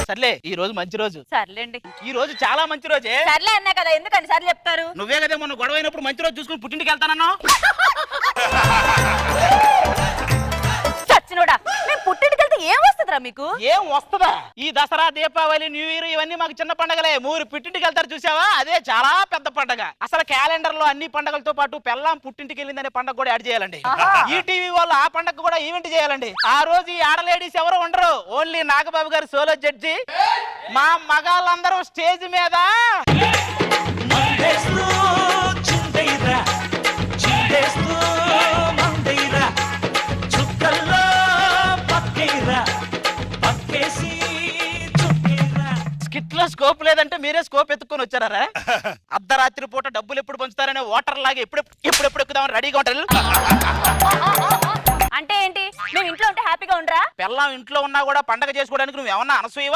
సర్లే ఈ రోజు మంచి రోజు. సర్లేండి. ఈ రోజు చాలా మంచి రోజే. సర్లే అన్నా కదా, ఎందుకని సార్లు చెప్తారు? నువ్వే కదా మొన్న గొడవ అయినప్పుడు మంచి రోజు చూసుకుని పుట్టింటికి వెళ్తానన్నా. చచ్చినోడా, మేము పుట్టింటికి వెళ్తే ఏం వస్తుందిరా మీకు? ఏం వస్తుందా? ఈ దసరా, దీపావళి, న్యూ ఇయర్ ఇవన్నీ మాకు చిన్న పండగలే. మూరు పుట్టింటికి వెళ్తారు చూసావా, అదే చాలా పెద్ద పండగ. అసలు క్యాలెండర్ లో అన్ని పండగలతో పాటు పెళ్ళాం పుట్టింటికి వెళ్ళిందనే పండగ కూడా యాడ్ చేయాలండి. ఈ టీవీ వాళ్ళు ఆ పండగ కూడా ఈవెంట్ చేయాలండి. ఆ రోజు ఈ ఆడ లేడీస్ ఎవరు ఉండరు, ఓన్లీ నాగబాబు గారు సోలో జడ్జి. మా మగాళ్ళందరూ స్టేజ్ మీద స్కిట్ లో స్కోప్ లేదంటే మీరే స్కోప్ ఎత్తుకొని వచ్చారా? అర్ధరాత్రి పూట డబ్బులు ఎప్పుడు పంచుతారనే వాటర్ లాగా ఎప్పుడు ఎక్కుదామని రెడీగా ఉంటారు. అంటే ఏంటి, మేము ఇంట్లో ఉంటే హ్యాపీగా ఉండరా? పెళ్ళాం ఇంట్లో ఉన్నా కూడా పండగ చేసుకోవడానికి నువ్వు ఏమన్నా అనసూయవా?